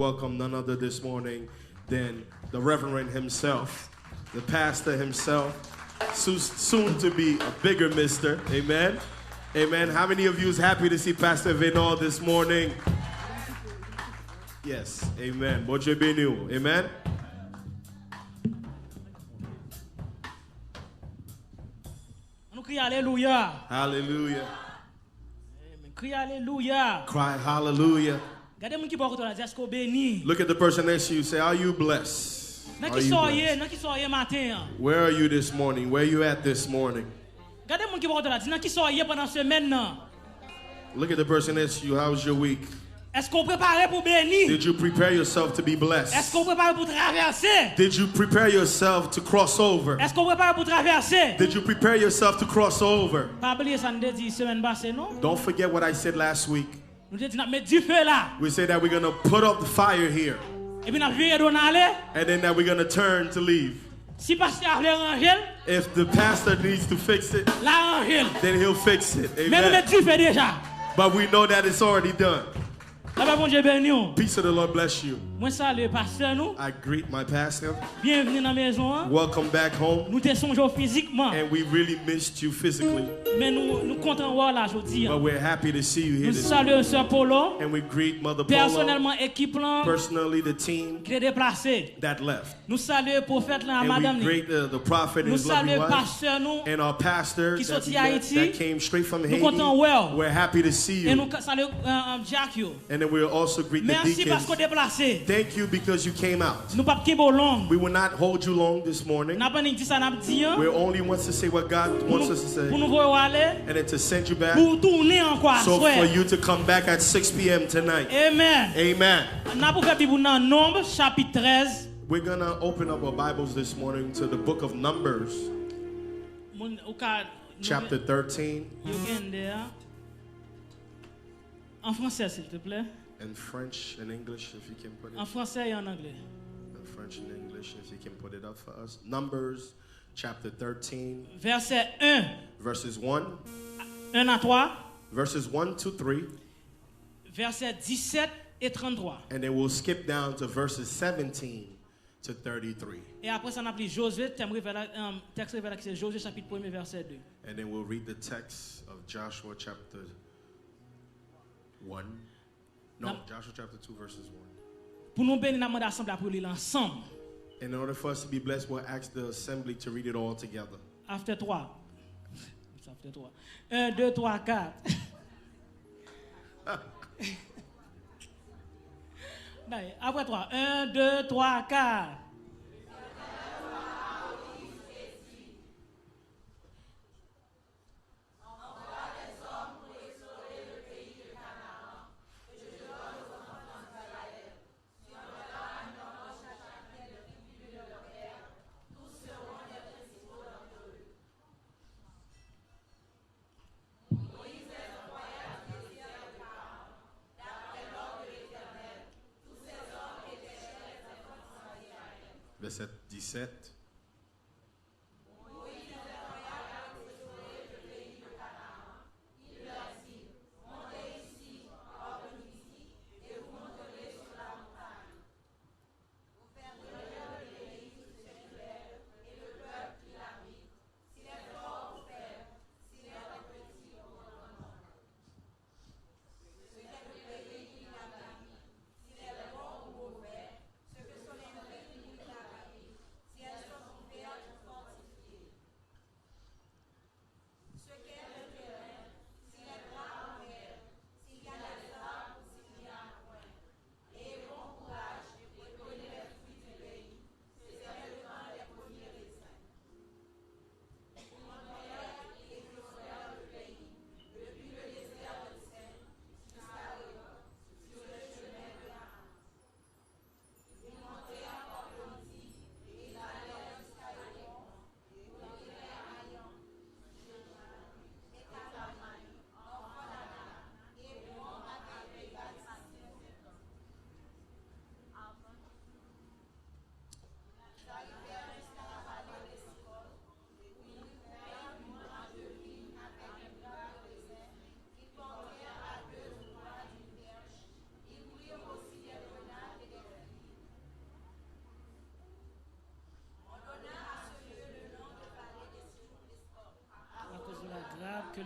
Welcome none other this morning than the Reverend himself, the pastor himself, soon to be a bigger mister. Amen. Amen. How many of you is happy to see Pastor Venol this morning? Yes. Amen. Bonjour béni. Amen. Hallelujah. Hallelujah. Crie Hallelujah. Cry hallelujah. Look Look at the person next to you. Say, are you blessed? Are you blessed? Where are you this morning? Where are you at this morning? Look at the person next to you. How's your week? Did you prepare yourself to be blessed? Did you prepare yourself to cross over? Did you prepare yourself to cross over? Don't forget what I said last week. We said that we're going to put up the fire here. And then that we're going to turn to leave. If the pastor needs to fix it, then he'll fix it. Amen. But we know that it's already done. Peace of the Lord bless you. I greet my pastor. Welcome back home. And we really missed you physically. But we're happy to see you here this morning. And we greet Mother Polo, personally the team that left. And we greet the prophet and his lovely wife. And our pastor that came straight from Haiti. We're happy to see you. And then we'll also greet the deacons. Thank you because you came out. We will not hold you long this morning. We only want to say what God wants us to say. And then to send you back. So for you to come back at 6 p.m. tonight. Amen. Amen. We're going to open up our Bibles this morning to the book of Numbers. Chapter 13. En français, s'il te plaît. In French and English, if you can put it. En français et en anglais. In French and English, if you can put it up for us. Numbers, chapter 13. Verset 1. Verses 1. 1 à 3. Verses 1 to 3. Verset 17 et 33. And then we'll skip down to verses 17 to 33. Et après ça, on appelle Josue, texte révélé qui c'est Josue chapitre 1 verset 2. And then we'll read the text of Joshua chapter 1. No, Joshua chapter 2 verses 1. Pour nous bénir, nous assemblée pour lire ensemble. In order for us to be blessed, we'll ask the assembly to read it all together. After 3. After 3. 1, 2, 3, 4. Après 3. 1, 2, 3, 4. Verset 17.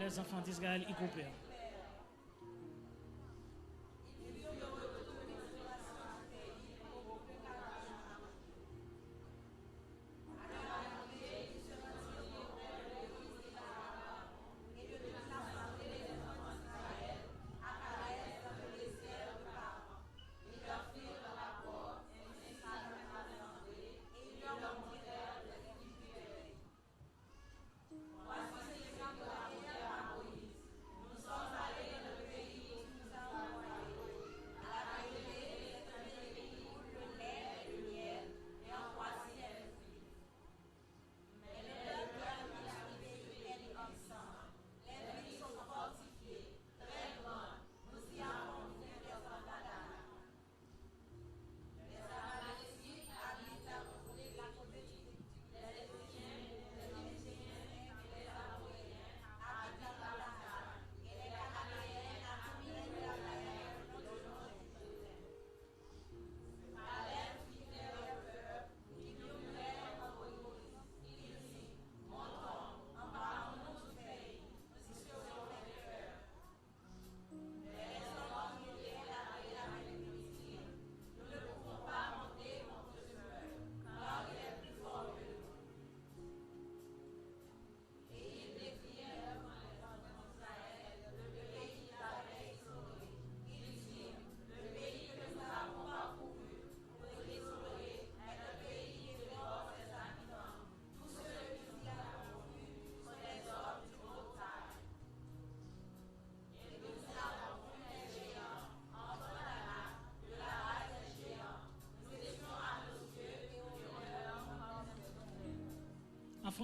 les enfants d'Israël y coupèrent.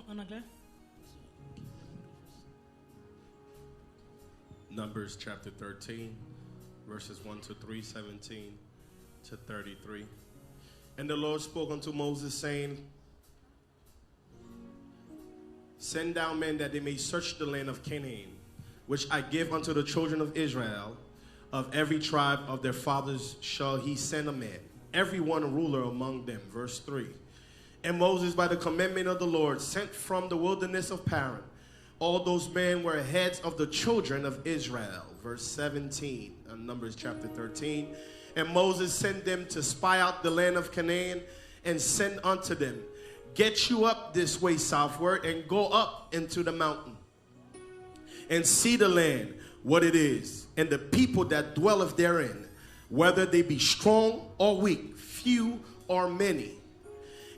En anglais? Numbers chapter 13, verses 1 to 3, 17 to 33. And the Lord spoke unto Moses, saying, Send down men that they may search the land of Canaan, which I give unto the children of Israel. Of every tribe of their fathers shall he send a man, every one a ruler among them. Verse 3. And Moses, by the commandment of the Lord, sent from the wilderness of Paran. All those men were heads of the children of Israel. Verse 17, Numbers chapter 13. And Moses sent them to spy out the land of Canaan, and send unto them, Get you up this way southward, and go up into the mountain, and see the land, what it is, and the people that dwelleth therein, whether they be strong or weak, few or many.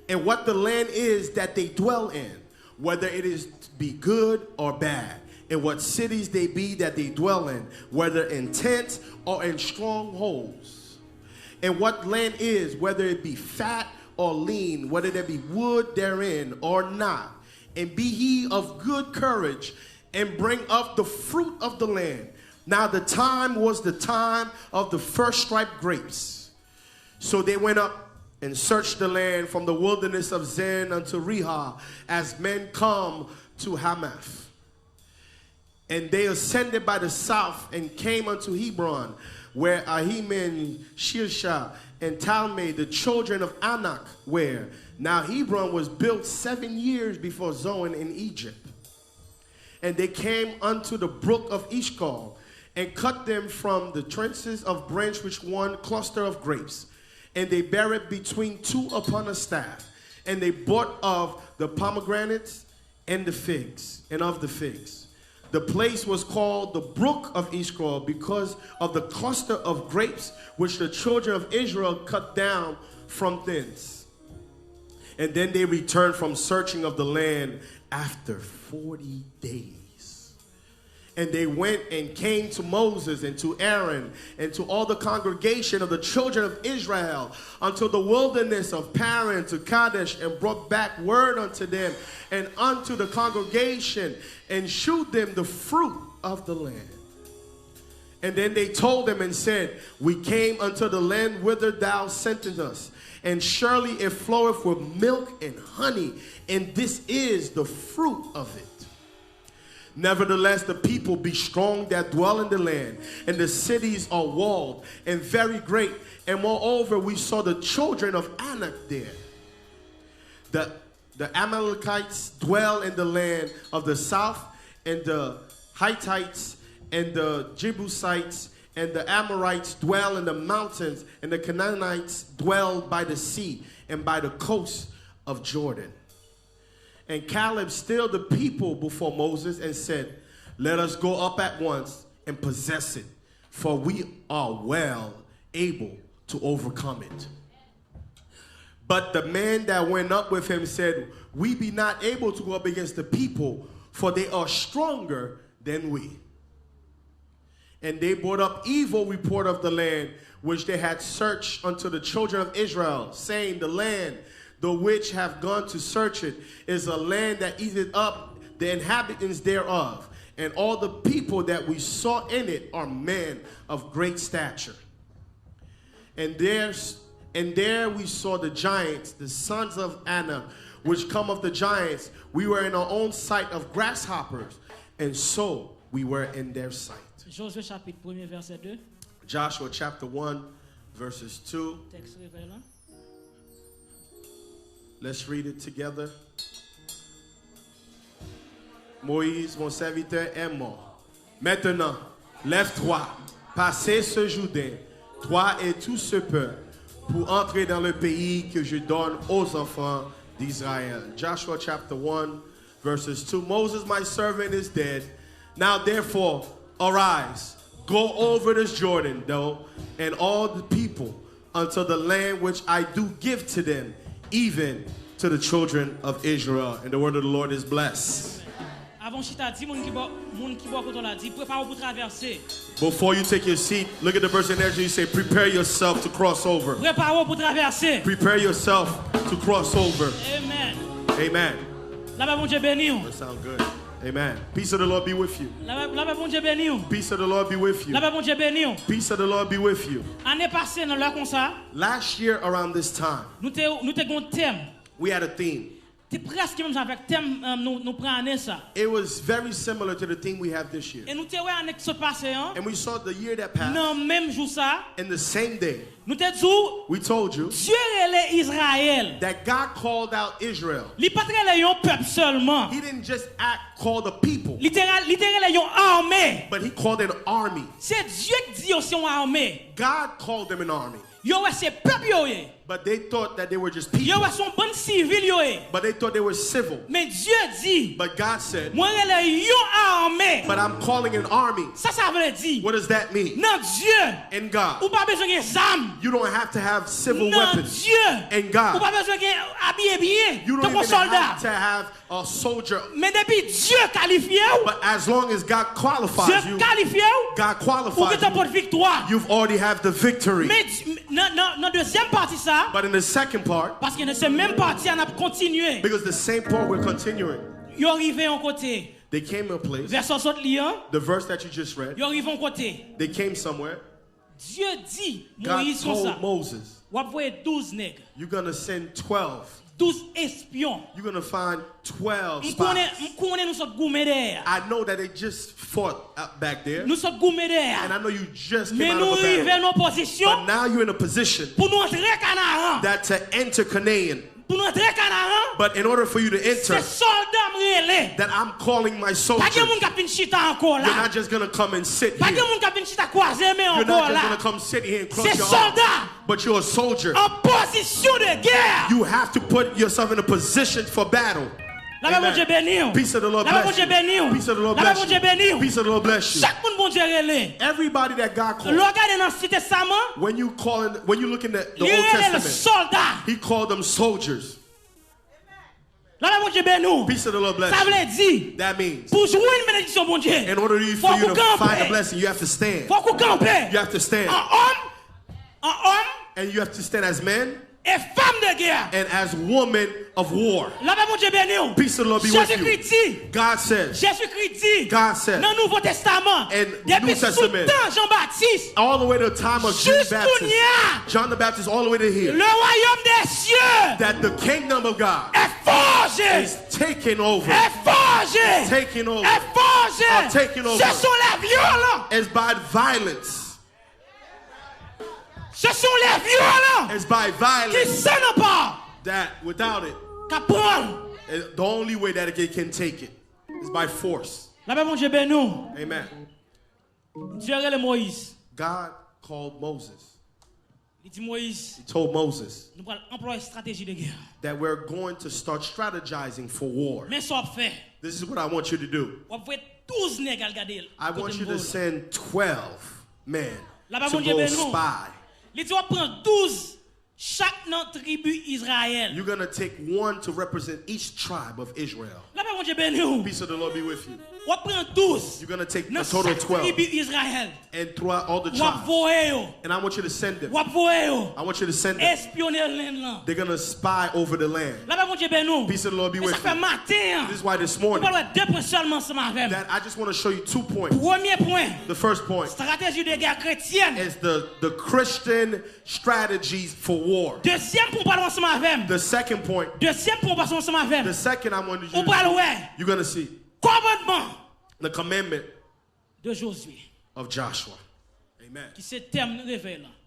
And what the land is that they dwell in, whether it is be good or bad, and what cities they be that they dwell in, whether in tents or in strongholds. And what land is, whether it be fat or lean, whether there be wood therein or not. And be ye of good courage, and bring up the fruit of the land. Now the time was the time of the first striped grapes. So they went up and searched the land from the wilderness of Zin unto Rihah, as men come to Hamath. And they ascended by the south, and came unto Hebron, where Ahiman, Shilsha, and Talmai, the children of Anak, were. Now Hebron was built 7 years before Zoan in Egypt. And they came unto the brook of Eshcol, and cut them from the trenches of branch which one cluster of grapes. And they buried between two upon a staff. And they bought of the pomegranates and the figs, and of the figs. The place was called the brook of Eshcol, because of the cluster of grapes which the children of Israel cut down from thence. And then they returned from searching of the land after 40 days. And they went and came to Moses and to Aaron and to all the congregation of the children of Israel unto the wilderness of Paran to Kadesh, and brought back word unto them and unto the congregation, and shewed them the fruit of the land. And then they told them and said, We came unto the land whither thou sentest us, and surely it floweth with milk and honey, and this is the fruit of it. Nevertheless, the people be strong that dwell in the land, and the cities are walled and very great. And moreover, we saw the children of Anak there. The Amalekites dwell in the land of the south, and the Hittites and the Jebusites and the Amorites dwell in the mountains, and the Canaanites dwell by the sea and by the coast of Jordan. And Caleb stilled the people before Moses and said, let us go up at once and possess it, for we are well able to overcome it. But the man that went up with him said, we be not able to go up against the people, for they are stronger than we. And they brought up evil report of the land, which they had searched unto the children of Israel, saying, the land, the which have gone to search it, is a land that eateth up the inhabitants thereof. And all the people that we saw in it are men of great stature. And there we saw the giants, the sons of Anak, which come of the giants. We were in our own sight of grasshoppers, and so we were in their sight. Josue chapitre 1 verset 2. Joshua chapter 1 verses 2. Texte révèle. Let's read it together. Moïse, mon serviteur, est mort. Maintenant, lève-toi, passez ce jourdain, toi et tout ce peuple, pour entrer dans le pays que je donne aux enfants d'Israël. Joshua chapter 1 verses 2. Moses, my servant, is dead. Now therefore, arise, go over this Jordan, though, and all the people, unto the land which I do give to them, even to the children of Israel. And the word of the Lord is blessed. Before you take your seat, look at the person next to you and say, prepare yourself to cross over. Prepare yourself to cross over. Amen. Amen. That sounds good. Amen. Peace of the Lord be with you. Peace of the Lord be with you. Peace of the Lord be with you. Last year around this time, we had a theme. It was very similar to the theme we have this year. And we saw the year that passed. In the same day, we told you that God called out Israel. He didn't just call the people, but he called an army. God called them an army. But they thought that they were just people. But they thought they were civil. But God said, but I'm calling an army. What does that mean? In God, you don't have to have civil weapons. In God, you don't even have to have a soldier. But as long as God qualifies you, God qualifies you, you've already have the victory. But in the second part, because the same part we're continuing, they came to a place, the verse that you just read, they came somewhere. God told Moses, you're going to send 12. You're going to find 12 spies. I know that they just fought back there. And I know you just came out of a battle. But now you're in a position that to enter Canaan. But in order for you to enter, that I'm calling my soldiers. You're not just going to come and sit here. You're not just going to come sit here and cross your arms. But you're a soldier. You have to put yourself in a position for battle. Amen. Peace of the Lord bless you. Peace of the Lord bless you. Peace of the Lord bless you. Everybody that God called, when you look in the Old Testament, he called them soldiers. Peace of the Lord bless you. That means in order for you to find a blessing, you have to stand. You have to stand. And you have to stand as men and as women of war. Peace of the Lord be with you. God says, God said in the New Testament, all the way to the time of John the Baptist, all the way to here, that the kingdom of God is taking over. Taking over. Taking over. It's by violence. It's by violence that without it, the only way that it can take it is by force. La paix, mon Dieu, ben nous. Amen. Dieu a Moïse. God called Moses. Il dit Moïse. He told Moses Nous allons employer stratégie de guerre. that we're going to start strategizing for war. Mais ça fait. This is what I want you to do. On va 12 nègres à garder. I want you to send 12 men La paix, to mon Dieu, go ben nous. spy. Il dit on prend 12 chaque notre tribu Israël. You're going to take one to represent each tribe of Israel. La paix, mon Dieu, ben nous. Peace of the Lord be with you. On prend 12. You're going to take a total of 12 and throughout all the tribes. And I want you to send them. I want you to send them. They're going to spy over the land. Peace of the Lord be with you. This is why this morning that I just want to show you 2 points. The first point is the Christian strategies for war. The second point, the second I want you to see, you're going to see the commandment de Josue of Joshua. Amen.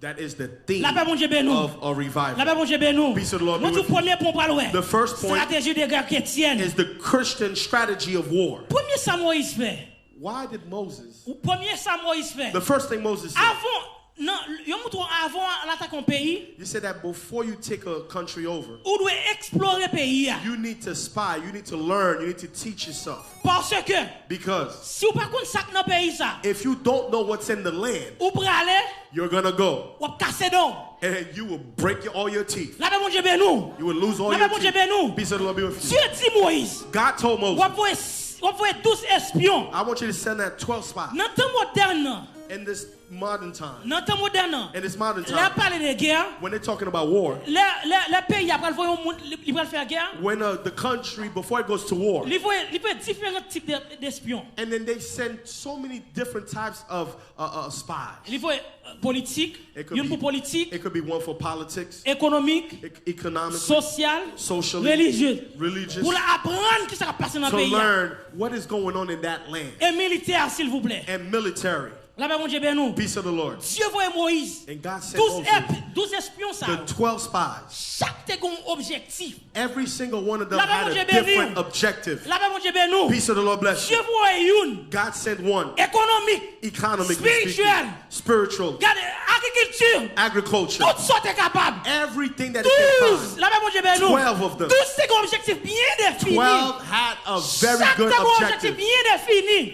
That is the theme of a revival. Peace of the Lord be with you. The first point is the Christian strategy of war. Why did Moses? The first thing Moses said. Non, avant l'attaque en pays. You said that before you take a country over, ou doit explorer pays. You need to spy, you need to learn, you need to teach yourself. Parce que because si ou pas connait ça dans pays ça, if you don't know what's in the land, ou aller, you're gonna go. Ou casser donc. And you will break all your teeth. La mon Dieu ben nous. You will lose all your teeth. Peace of the Lord be with you. Dieu dit Moïse. God told Moses. On voit 12 espions. I want you to send that 12 spies. Dans temps moderne. In this modern time. In this modern time. When they're talking about war. When the country before it goes to war. And then they send so many different types of spies. It could be one for politics, economic, social, religious, to learn what is going on in that land. And military. Peace of the Lord. And God sent Moses, the 12 spies. Every single one of them had a different objective. Peace of the Lord bless you. God sent one. Economic, spiritual, agriculture, everything that it can find. 12 of them. 12 had a very good objective.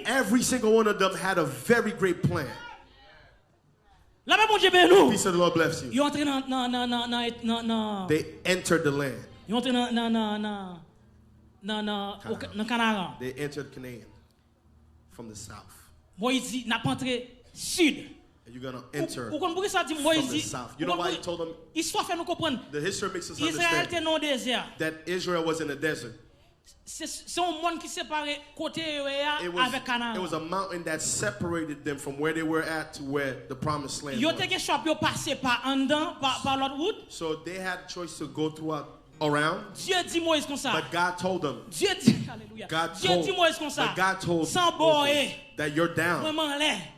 Every single one of them had a very great plan. Peace of the Lord bless you. They entered the land. They entered Canaan from the south. And you're going to enter from the south. You know why he told them? The history makes us understand that Israel was in a desert. It was a mountain that separated them from where they were at to where the promised land was. So they had a choice to go throughout around. But God told them. God told Moses that you're down.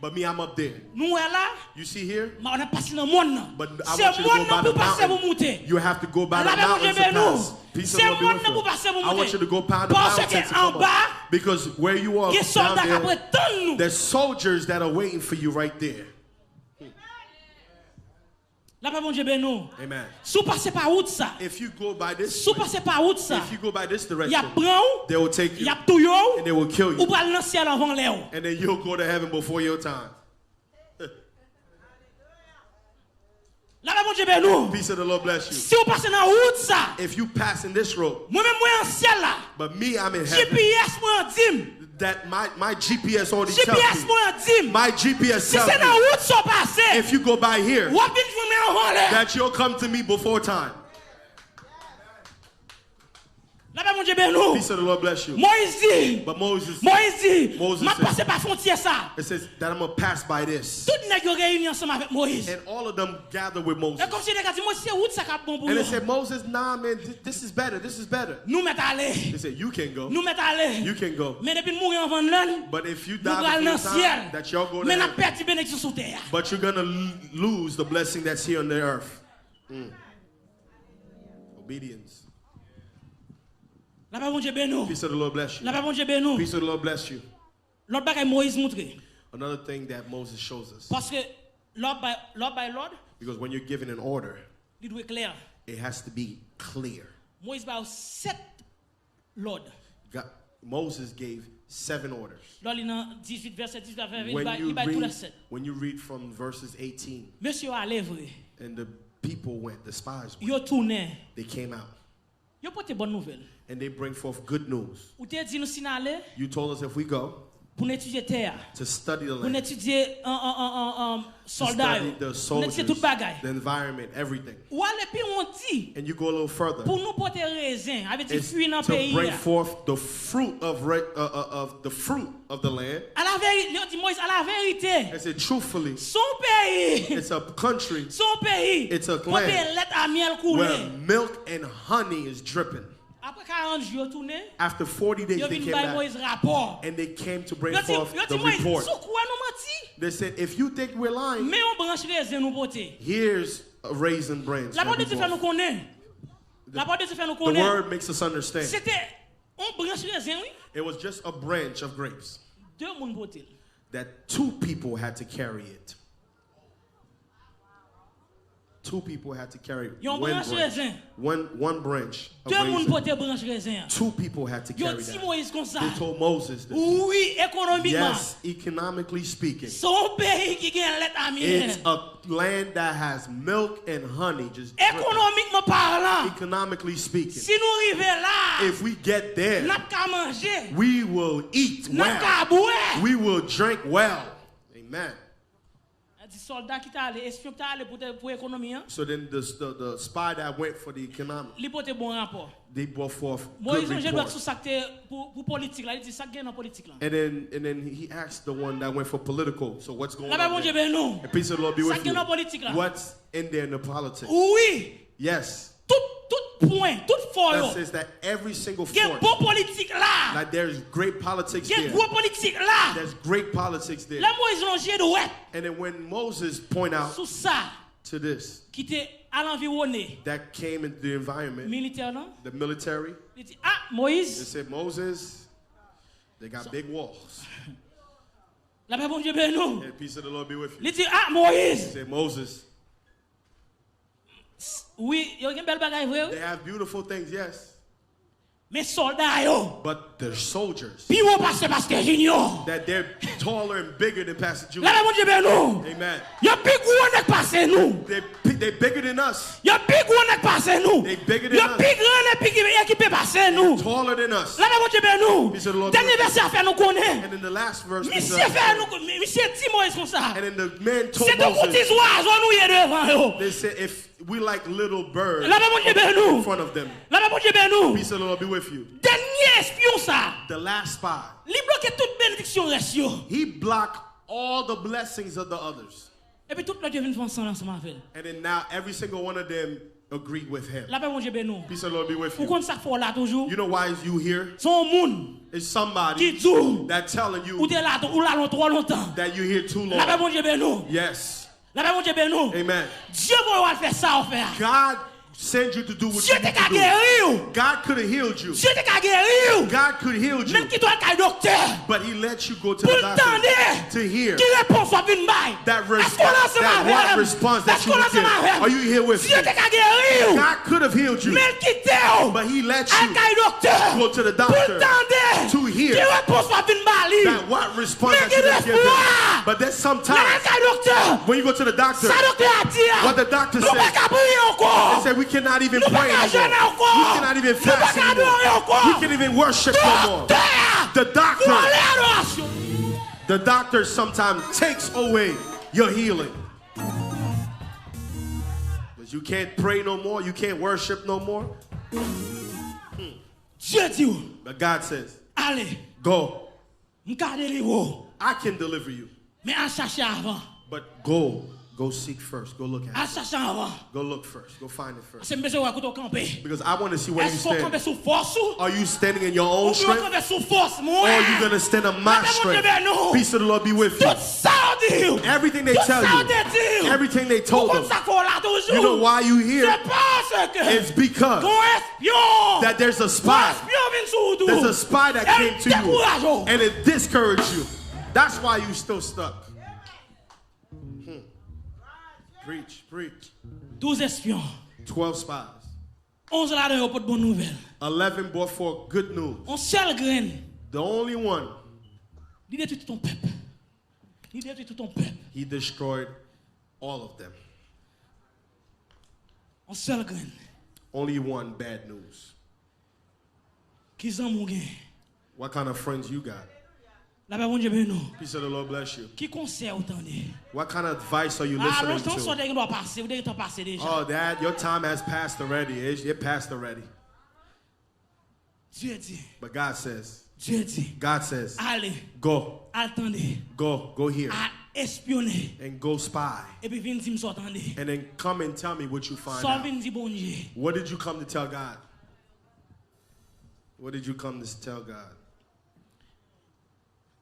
But me, I'm up there. You see here? But I want you to go by the mountain. You have to go by the mountains to pass. Peace of the Lord be with you. I want you to go by the mountains to come up. Because where you are down there, there's soldiers that are waiting for you right there. Amen. If you go by this way, if you go by this direction, they will take you and they will kill you. And then you'll go to heaven before your time. Peace of the Lord bless you. If you pass in this road, but me, I'm in heaven. That my GPS already tells me. My GPS tells me. If you go by here, that you'll come to me before time. Peace of the Lord bless you. But Moses said, it says that I'm going to pass by this. And all of them gathered with Moses. And they said, Moses, nah, man, this is better. This is better. They said, you can go. You can go. But if you die before time, that y'all go to heaven. But you're going to lose the blessing that's here on the earth. Obedience. Peace of the Lord bless you. Peace of the Lord bless you. L'autre bagage Moïse montre. Another thing that Moses shows us. Parce que Lord by Lord. Because when you're given an order, il doit être clair. It has to be clear. Moïse ba 7 Lord. Moses gave 7 orders. Lors in 18 verset 18 when you read from verses 18. Monsieur allé vrai. And the people went, the spies went. Yo tourné. They came out. Yo porte bonne nouvelle. And they bring forth good news. Ou te dit nous sin aller. You told us if we go. Pour étudier terre. To study the land. Pour étudier soldat. The soldiers, the environment, everything. Ou aller puis on dit. And you go a little further. Pour nous porter raisin, avec dit fruit dans pays. To bring forth the fruit of the land. À la vérité, dit Moïse, à la vérité. I said truthfully. Son pays. It's a country. Son pays. It's a land. Where milk and honey is dripping. After 40 days, they came back and they came to bring forth the report. They said, if you think we're lying, here's a raisin branch. The word makes us understand. It was just a branch of grapes that 2 people had to carry it. 2 people had to carry one branch of raisin. 2 people had to carry that. They told Moses this. Yes, economically speaking, it's a land that has milk and honey. Just economically speaking, if we get there, we will eat well. We will drink well. Amen. So then the spy that went for the economic, they brought forth good report. And then he asked the one that went for political, so what's going on there? And peace of the Lord be with you. What's in there in the politics? Yes. That says that every single force, like there's great politics there. There's great politics there. And then when Moses point out to this, that came into the environment, the military, they said, Moses, they got big walls. And peace of the Lord be with you. They said, Moses, they have beautiful things, yes. But they're soldiers. That they're taller and bigger than Pastor Junior. Amen. They're bigger than us. They're bigger than us. They're taller than us. And in the last verse, and then the man told Moses, they said, if we like little birds in front of them, peace of the Lord be with you. The last spy, he blocked all the blessings of the others. And then now every single one of them agreed with him. Peace of the Lord be with you. You know why you here? It's somebody that telling you that you're here too long. Yes. Amen. God sent you to do what you need to do. God could have healed you. God could have healed you. But he let you go to the doctor to hear that response that you would give. Are you here with me? God could have healed you. But he let you go to the doctor to hear that what response that you would give them. But then sometimes when you go to the doctor, what the doctor says, they say we cannot even pray anymore. We cannot even fast anymore. We can't even worship no more. The doctor sometimes takes away your healing. But you can't pray no more. You can't worship no more. But God says, go. I can deliver you. But go seek first. Go look at it. Go look first. Go find it first. Because I want to see where you stand. Are you standing in your own strength? Or are you going to stand on my strength? Peace of the Lord be with you. Everything they tell you, everything they told them, you know why you here? It's because that there's a spy There's a spy that came to you and it discouraged you. That's why you still stuck. Preach. 12 espions. 12 spies. 11 là-dedans pour de bonnes nouvelles. 11 brought forth good news. Un seul grain. The only one. Il détruit tout ton peuple. He destroyed all of them. Un seul grain. Only one bad news. Qui s'en mourent? What kind of friends you got? La paix bon Dieu béni. Peace of the Lord bless you. Qui conseille autant de? What kind of advice are you listening to? Oh, Dad, your time has passed already. It passed already. Dieu dit. But God says. Dieu dit. God says. Allez. Go. Attendez. Go here. Espionner. And go spy. Et puis viens dire m'entendez. And then come and tell me what you find out. Bon Dieu. What did you come to tell God? What did you come to tell God?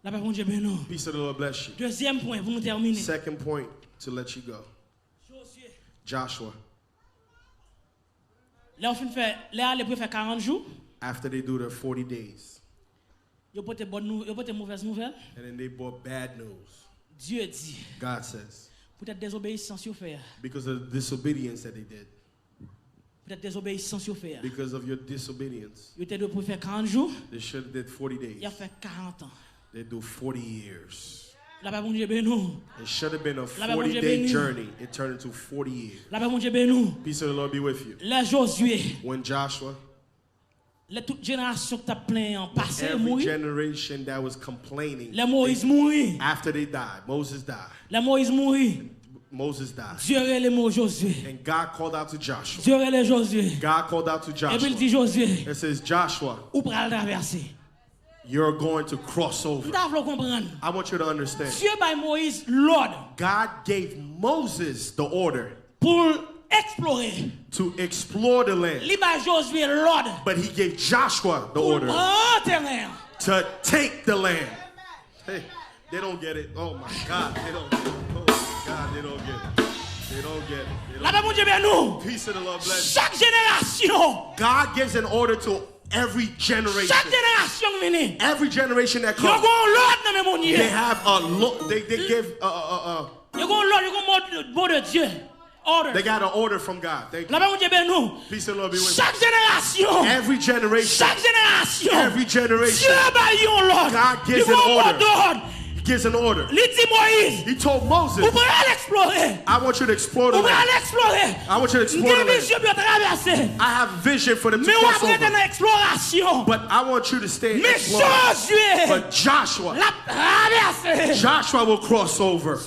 La paix bon Dieu béni. Peace of the Lord bless you. Deuxième point pour nous terminer. Second point to let you go. Joshua. Là on fait aller pour faire 40 jours. After they do their 40 days. Yo porte mauvaise nouvelle. And then they brought bad news. Dieu dit. God says. Peut-être désobéissance yo faire. Because of the disobedience that they did. Peut-être désobéissance yo faire. Because of your disobedience. Yo était pour faire 40 jours. They should have did 40 days. Il a fait 40 ans. They do 40 years. La paix bon Dieu béni. It should have been a 40-day journey. It turned into 40 years. La paix bon Dieu béni. Peace of the Lord be with you. Les Josue. When Joshua. Les toute génération qui t'a plaint en passé every generation that was complaining. Les Moïse mourit. After they died, Moses died. Les Moïse mourit. Moses died. Dieu les mots Josue. And God called out to Joshua. Dieu les Josue. God called out to Joshua. Et puis il dit Josue. It says Joshua. Ou pral traverser. You're going to cross over. I want you to understand. Dieu by Moïse Lord. God gave Moses the order. Pour explorer. To explore the land. Josué Lord. But he gave Joshua the order. To take the land. Hey, they don't get it. Oh my God, they don't get it. Oh my God, they don't get it. They don't get it. Peace of the Lord bless you. Chaque génération. God gives an order to every generation. Every generation that comes. They have a look. They give order. They got an order from God. Thank you. Peace and Lord be with you. Every generation. Every generation. God gives an order. He gives an order. He told Moses, I want you to explore the land. I want you to explore the land. I have vision for them to cross over. But I want you to stay in exploring. But Joshua will cross over.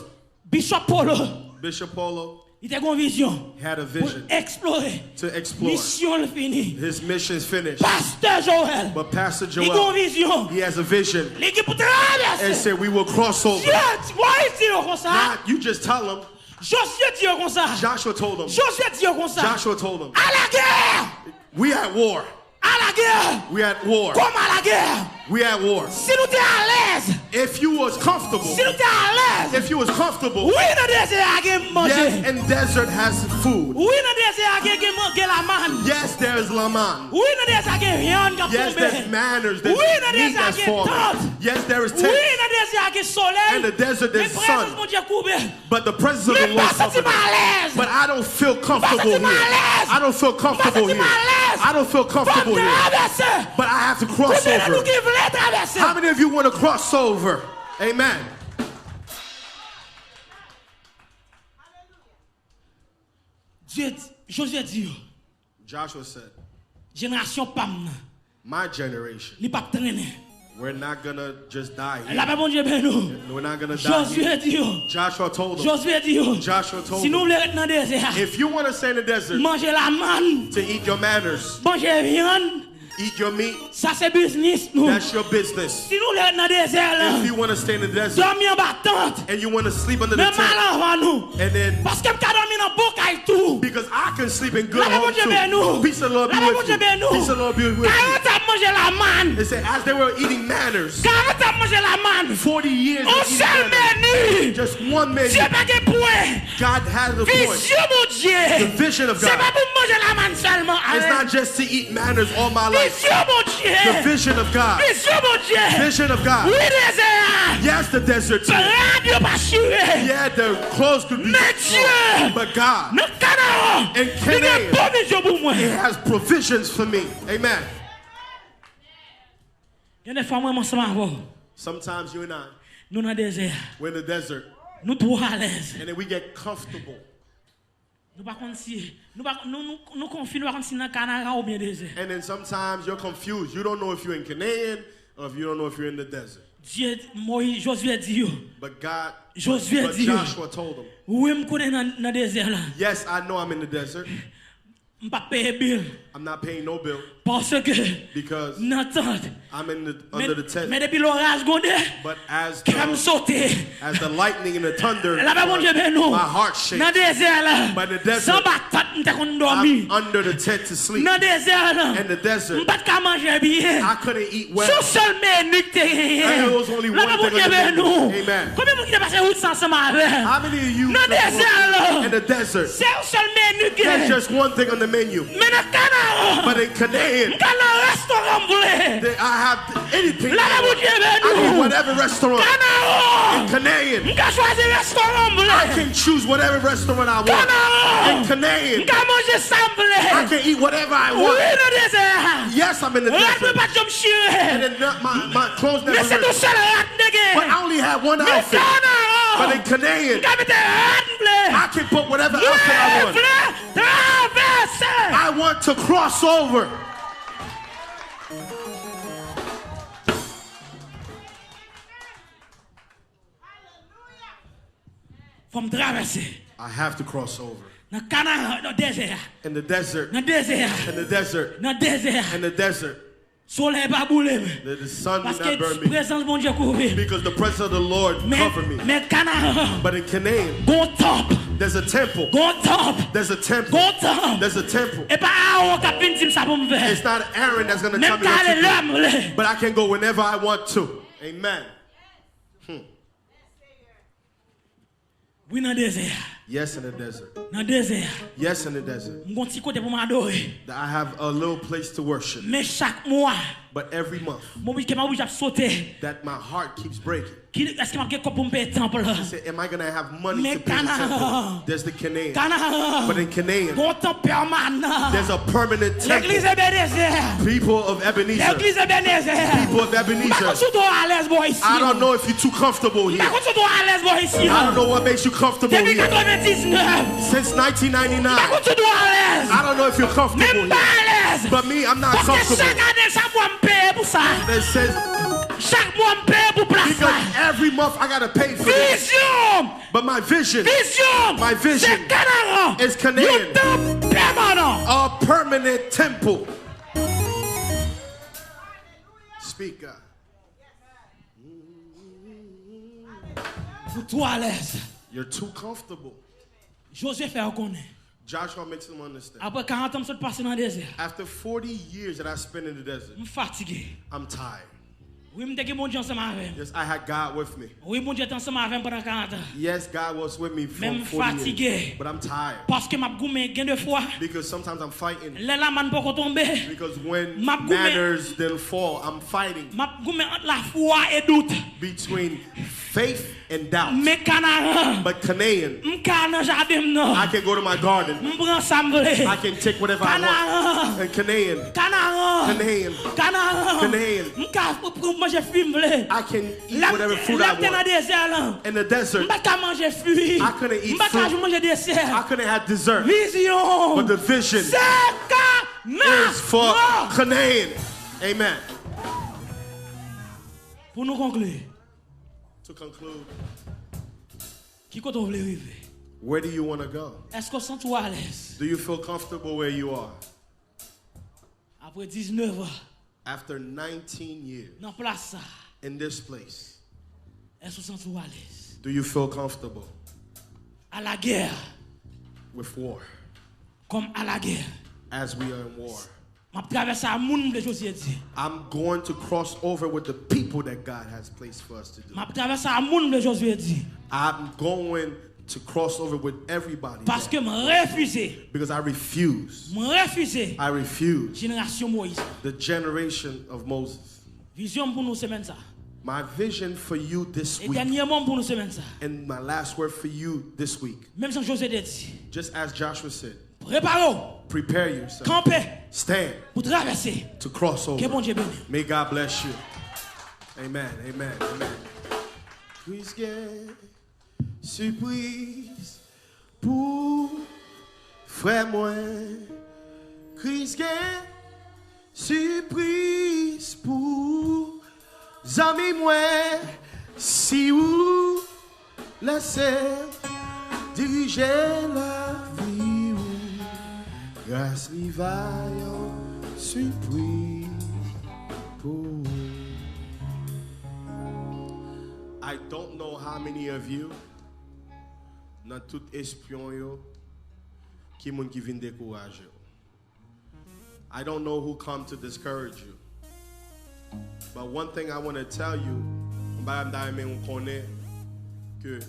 Bishop Polo. Il had a vision to explore. His mission is finished. But Pastor Joel, he has a vision and said we will cross over. Now, you just tell him. Joshua told him. Joshua told him. We at war. We at war. We at war. If you was comfortable, yes, and desert has food. Yes, there's laman. Yes, there's manners. There's meat that's falling. Yes, there is tents. And the desert there's sun. But the presence of the Lord covered it. But I don't feel comfortable here. I don't feel comfortable here. I don't feel comfortable here. But I have to cross over. How many of you want to cross over? Amen. Joshua said, my generation, we're not going to just die here. We're not going to die here. Joshua told him. If you want to stay in the desert to eat your manners, eat your meat, that's your business. If you want to stay in the desert and you want to sleep under the tent, and then because I can sleep in good home too. Peace of the Lord be with you. Peace of the Lord be with you. They said as they were eating manners, 40 years of eating manners, just one menu. God has a point. The vision of God. It's not just to eat manners all my life. The vision of God. Vision of God. Yes, the desert. Yeah, the clothes could be small, but God in Canaan, He has provisions for me. Amen. Sometimes you and I, we're in the desert, and then we get comfortable. And then sometimes you're confused. You don't know if you're in Canaan or if you don't know if you're in the desert. But Joshua told him, yes, I know I'm in the desert. I'm not paying no bill because I'm under the tent. But as the lightning and the thunder, my heart shakes. But in the desert, I'm under the tent to sleep. In the desert, I couldn't eat well. And there was only one thing on the menu. Amen. How many of you in the desert? There's just one thing on the menu. But in Canaan, I have anything. I can whatever restaurant. In Canaan, I can choose whatever restaurant I want. In Canaan, I can eat whatever I want. Yes, I'm in the desert. And then my clothes never fit. But I only have one outfit. But in Canaan, I can put whatever outfit I want. I want to cross over. From traversée. I have to cross over. In the desert. In the desert. In the desert. In the desert. In the desert. In the desert. The sun did not burn me because the presence of the Lord covered me. But in Canaan, there's a temple. There's a temple. There's a temple. It's not Aaron that's going to tell me what to do, but I can go whenever I want to. Amen. Yes, in the desert. Yes, in the desert. I have a little place to worship. But every month, that my heart keeps breaking. I say, am I going to have money to pay the temple? There's the Canaan. But in Canaan, there's a permanent temple. People of Ebenezer. People of Ebenezer. I don't know if you're too comfortable here. I don't know what makes you comfortable here. Since 1999. I don't know if you're comfortable here. But me, I'm not comfortable. It says, because every month I gotta pay for this. But my vision is Canaan, a permanent temple. Speak, God. You're too comfortable. Joshua makes them understand. After 40 years that I spent in the desert, I'm tired. Yes, I had God with me. Yes, God was with me for 40 years. But I'm tired. Because sometimes I'm fighting. Because when manners then fall, I'm fighting between faith and doubt. But Canaan, I can go to my garden. I can take whatever I want. And Canaan, I can eat whatever food I want. In the desert, I couldn't eat food. I couldn't have dessert. But the vision is for Canaan. Amen. To conclude, where do you want to go? Do you feel comfortable where you are? After 19 years in this place, do you feel comfortable with war? As we are in war, I'm going to cross over with the people that God has placed for us to do. I'm going to cross over with everybody. Parce que me refusé. Because I refuse. Me refusé. I refuse. Génération Moïse. The generation of Moses. Vision pour nous semaine ça. My vision for you this week. Pour nous semaine ça. And my last word for you this week. Même Jean Josue dit. Just as Joshua said. Préparez-vous. Prepare yourself. Campez. Stand. Pour traverser. To cross over. Que bon Dieu bénisse. May God bless you. Amen. Amen. Amen. Surprise pour frère moi. Surprise pour amis moi. Si vous laissez diriger la vie, grâce lui va surprise pour. I don't know how many of you, dans tout espion yo, qui moun qui vient décourager. I don't know who come to discourage you. But one thing I want to tell you, m'ba m'daime on connaît que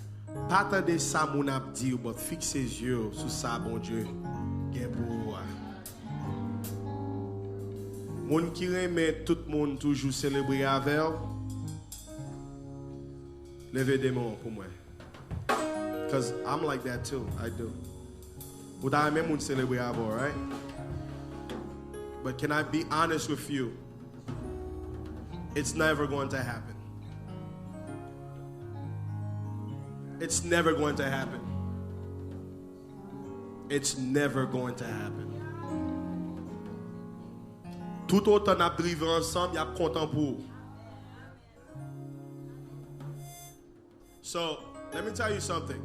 pas attendre ça moun ap di ou, but fixer les yeux sur ça bon Dieu gen pour. Moun qui remet tout moun toujours célébrer avec. Levez des mains pour moi. Because I'm like that too. I do. Without me, I'm celebrate avant, right? But can I be honest with you? It's never going to happen. It's never going to happen. It's never going to happen. Tout autant n'a privé ensemble, y a content pour. So, let me tell you something.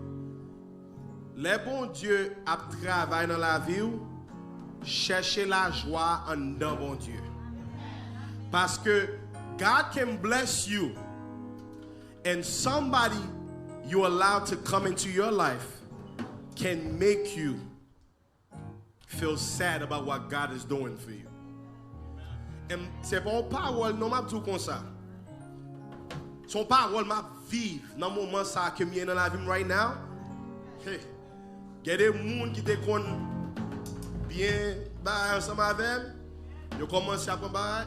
Les bons Dieu a travaillé dans la vie, chercher la joie en dedans bon Dieu. Parce que God can bless you and somebody you allow to come into your life can make you feel sad about what God is doing for you. Et c'est pas une parole, non, m'a tout comme ça. Son parole m'a vivre dans le moment ça que je dans la vie right now. Hey, il y a des gens qui te connaissent bien ensemble avec ils commencent à parler.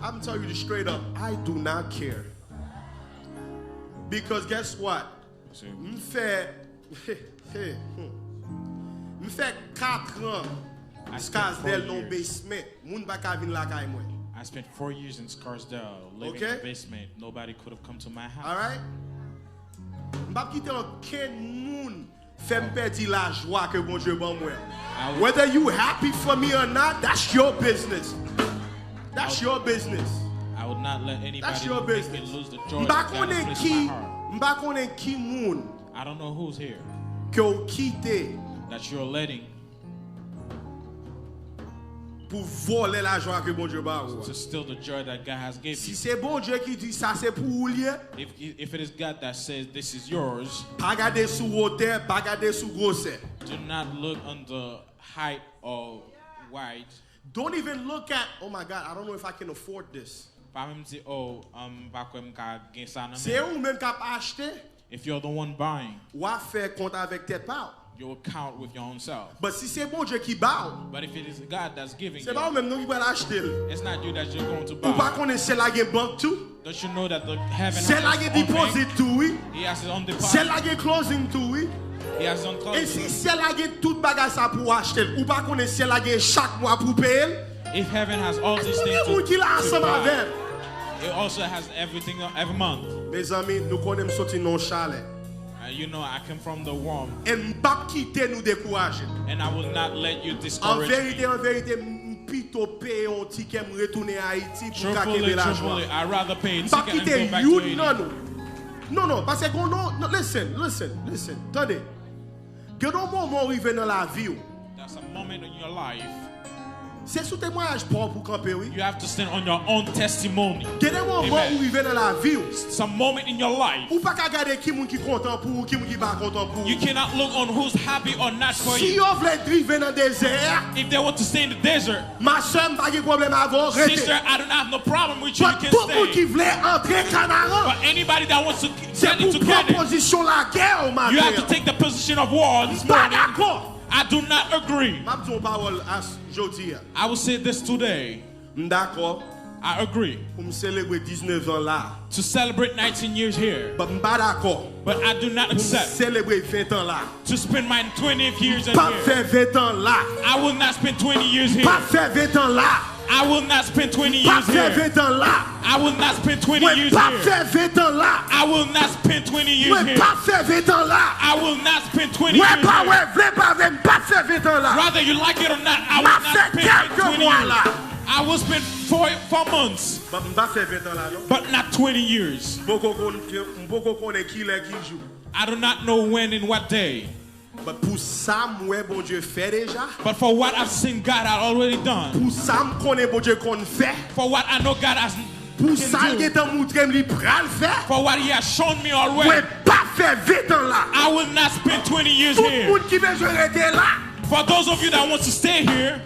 I'm telling you straight up, I do not care. Because guess what? Me fait 4 ans Scarsdale dans basement. Moun pa ka vinn la kay moi. I spent 4 years in Scarsdale, living in the basement. Nobody could have come to my house. All right? M'pa kite aucun moun fait me perdre la joie que bon Dieu ban moi. Whether you happy for me or not, that's your business. That's your business. I would not let anybody make me lose the joy that God has placed in my heart. I don't know who's here that you're letting pour voler la joie que bon Dieu ba ou. To steal the joy that God has given si you. C'est bon Dieu qui dit ça c'est pour lié. If it is God that says this is yours, pas garder sous hauteur, pas garder sous grosseur. Do not look on the height or wide. Don't even look at, oh my God, I don't know if I can afford this. C'est où même cap acheter. If you're the one buying, ou à faire compte avec tête pas. You will count with your own self. But si c'est bon Dieu qui bat, but if it is God that's giving c'est pas même nous qui va l'acheter. It's not you that you're going to buy. Ou pas connaître c'est la banque tout. Don't you know that the heaven c'est la deposit tout oui. He has his own deposit. C'est la closing tout oui. He has his own closing. Et si c'est la tout bagage ça pour acheter, ou pas connaître c'est la chaque mois pour payer. If heaven has all these things to buy, it also has everything every month. Mes amis, nous connaissons sortir non chalet. You know, I come from the warm. And I will not let you discourage me. En vérité, plutôt payer un ticket me retourner à Haïti pour Truthfully, I'd rather pay a ticket and go back to Haiti. Non, parce que non, listen. Attendez. Que dans moment arrivé dans la vie. There's a moment in your life. C'est sous témoignage propre pour camper, oui. You have to stand on your own testimony. Il y a des moments où il vient dans la vie. Some moment in your life. Ou pas qu'à regarder qui est content pour, qui est pas content pour. You cannot look on who's happy or not for you. Si on veut driver dans le désert, if they want to stay in the desert, ma soeur n'a pas de problème à avoir. Sister, I don't have no problem with you. You can stay. Qui voulait entrer Canada. But anybody that wants to get into Canada, position la guerre, ma you have to take the position of war this morning. I do not agree. I will say this today. I agree. To celebrate 19 years here. But I do not accept to spend my 20th years in here. I will not spend 20 years here. I will not spend 20 years here. I will not spend 20 years here. I will not spend 20 years here. I will not spend 20 years here. Rather you like it or not, I will not spend 20 years. I will spend 4 months, but not 20 years. I do not know when and what day. But for what I've seen God had already done. For what I know God has can do. For what He has shown me already. I will not spend 20 years here. For those of you that want to stay here,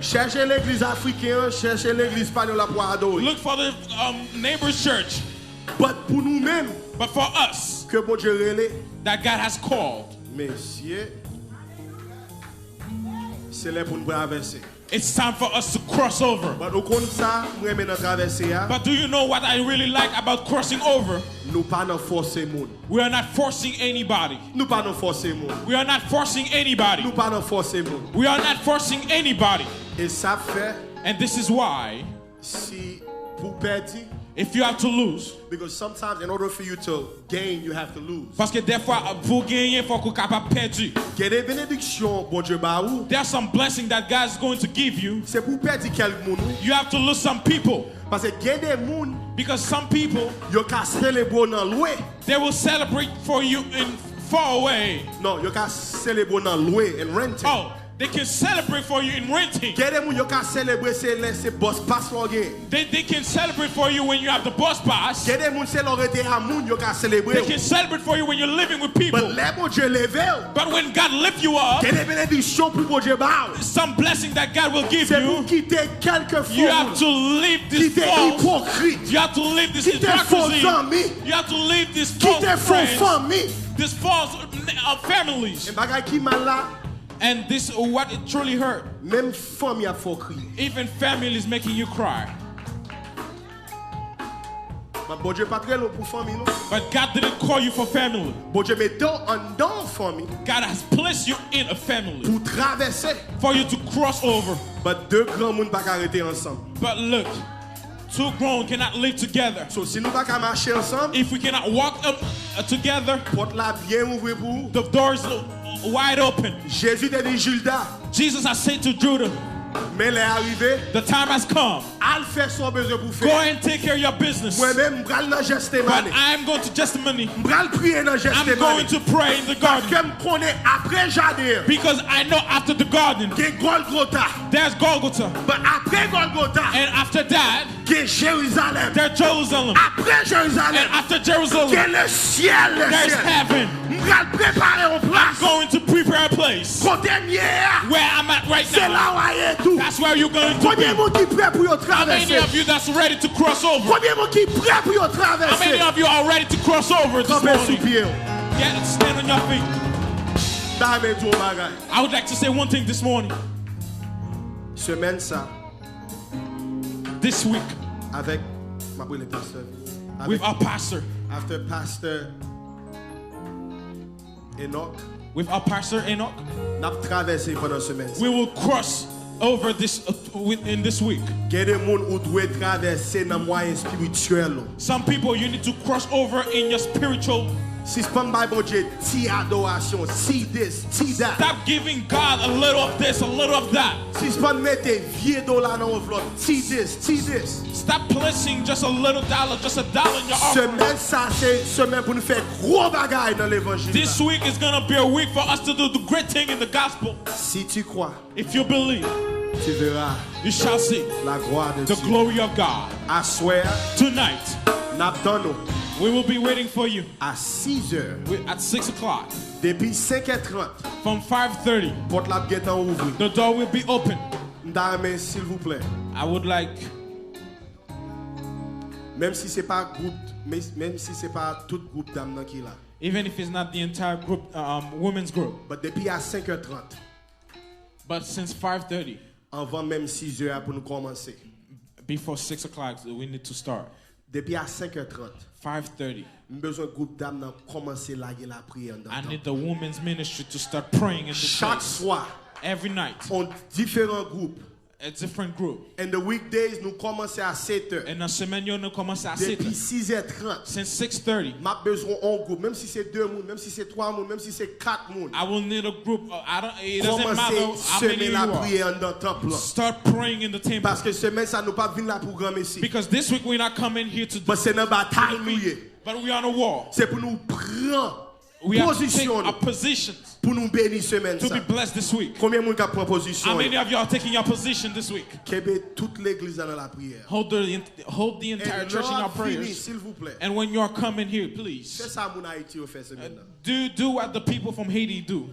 look for the neighbor's church. But for us, that God has called. Mercier. It's time for us to cross over. But do you know what I really like about crossing over? We are not forcing anybody. We are not forcing anybody. We are not forcing anybody. And this is why, if you have to lose, because sometimes in order for you to gain, you have to lose. Parce que des fois, pour gagner, faut qu'on capable perdre. There are some blessings that God is going to give you. You have to lose some people. Because some people, they will celebrate for you in far away. No, you can celebrate in louer and renting. Oh. They can celebrate for you in renting. They can celebrate for you when you have the bus pass. They can celebrate for you when you're living with people. But when God lifts you up, some blessing that God will give you, you have to leave this false. You have to leave this hypocrisy. You have to leave this false friends, this false families. And this is what it truly hurt. Even family is making you cry. But God didn't call you for family. God has placed you in a family for you to cross over. But look, two grown cannot live together. So if we cannot walk up together, the doors wide open. Jesus has said to Judah, the time has come. Go and take care of your business. But I am going to testimony. I'm going to pray in the garden. Because I know after the garden, there's Golgotha. And after that, there's Jerusalem. And after Jerusalem, there's heaven. I'm going to prepare a place where I'm at right now. That's where you're going to be. How many of you that's ready to cross over? How many of you are ready to cross over this morning? Get stand on your feet. I would like to say one thing this morning. This week, with our pastor, after Pastor Enoch, with our pastor Enoch, we will cross over this in this week. Some people, you need to cross over in your spiritual. Stop giving God a little of this, a little of that. Stop placing just a little dollar, just a dollar in your offering. This week is going to be a week for us to do the great thing in the gospel. If you believe, Tu verras. You shall see la gloire de the Dieu. glory of God. À soir, tonight, we will be waiting for you. À 6 heures. At 6 o'clock. Depuis 5h30. From 5:30. Porte la guette en ouvre. The door will be open. Dame, s'il vous plaît. I would like. Même si c'est pas groupe, même si c'est pas tout groupe d'âmes qui là. Even if it's not the entire group, women's group. But depuis à 5h30. But since 5:30. Avant même 6 heures pour nous commencer. Before 6 o'clock, we need to start. Depuis à 5h30. 5:30. Besoin groupe d'âmes commencer la prière. I need the women's ministry to start praying in the Chaque place. soir. Every night. On différents groupes. A different group. And the weekdays nous commençons à 7h. Et la semaine nous commence à 7h. Depuis 6h30. Since 6:30. M'a besoin un groupe, même si c'est 2 moun, même si c'est 3 moun, même si c'est 4 moun. I will need a group. It doesn't matter how many you are. Start praying in the temple. Parce que semaine ça nous pas venir là pour grand messie. Because this week we're not coming here to. But c'est une bataille. But we are on a war. C'est pour nous prendre position. Our positions. Pour nous bénir semaine to be blessed this week. Combien de monde qui prend position? How many of you are taking your position this week? Kebe toute l'église dans la prière. Hold the entire church in your prayers. S'il vous plaît. And when you are coming here, please. C'est ça mon Haïti au fait semaine. Do what the people from Haiti do.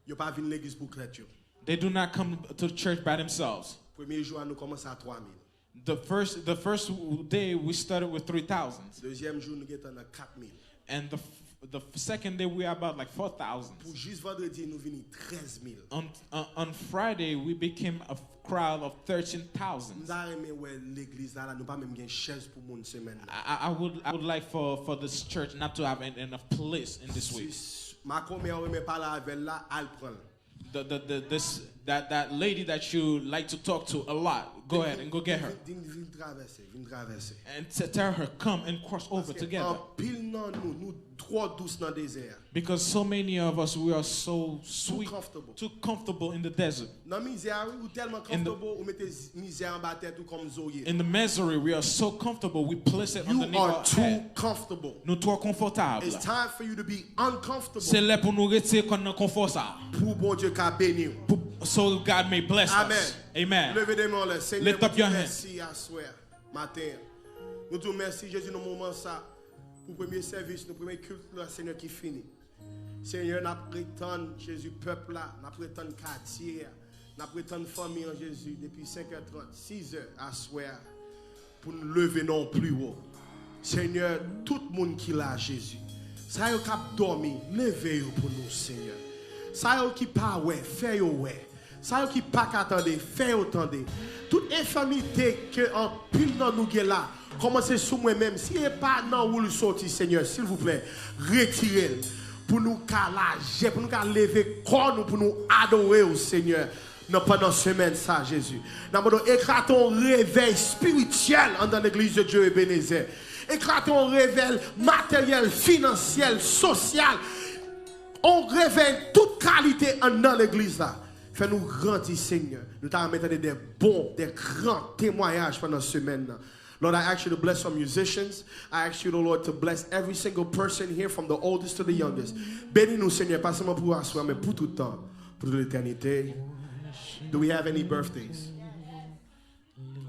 Yo pas venir l'église pour clôture. They do not come to church by themselves. Premier jour nous commence à 3000. The first day we started with 3,000. Deuxième jour nous getons à 4000. And the second day we are about like 4,000. Pour juste vendredi nous venons 13000. On Friday we became a crowd of 13,000. I would like for this church not to have enough place in this week. That lady that you like to talk to a lot, go ahead and go get her. And tell her come and cross over together. Because so many of us, we are so sweet, too comfortable in the desert. In the misery, we are so comfortable, we place it underneath our head. Comfortable. Nous trop confortables. It's time for you to be uncomfortable. C'est là pour nous retirer quand nous confort ça. So God may bless us. Amen. Lift up your hands. Nous te remercions Jésus dans moment ça pour premier service, le premier culte là Seigneur qui finit. Seigneur, n'a prétend Jésus peuple là, n'a prétend quartier, n'a prétend famille en Jésus depuis 5h30, 6h à soir pour nous lever non plus haut. Seigneur, tout le monde qui l'a Jésus. Ça yo cap dormi, levez-vous pour nous Seigneur. Ça yo qui pas ouais, fait ouais. Ça qui pas attendre, fait attendre. Toute infamité que en pile dans nous là, commencez sous moi-même. Si n'est pas dans où le sorti Seigneur, s'il vous plaît, retirez-le pour nous calager, pour nous lever corps nous pour nous adorer au Seigneur. Pendant semaine ça Jésus. Nous avons éclaté un réveil spirituel dans l'église de Dieu et Bénézé. Éclaté un réveil matériel, financier, social. On réveille toute qualité dans l'église là. Fais-nous grandir, Seigneur. Nous t'avons mis des bons, des grands témoignages pendant cette semaine. Lord, I ask you to bless our musicians. I ask you, Lord, to bless every single person here from the oldest to the youngest. Bénis-nous, Seigneur, pas seulement pour asseoir, mais pour tout le temps, pour l'éternité. Do we have any birthdays?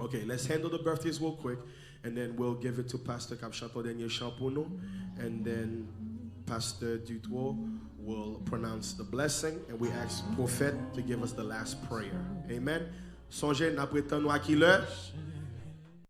Okay, let's handle the birthdays real quick, and then we'll give it to Pastor Capchanto Daniel Champono, and then Pastor Dutour will pronounce the blessing, and we ask Prophet to give us the last prayer. Amen. Songez, n'a prétend nous à qui l'heure?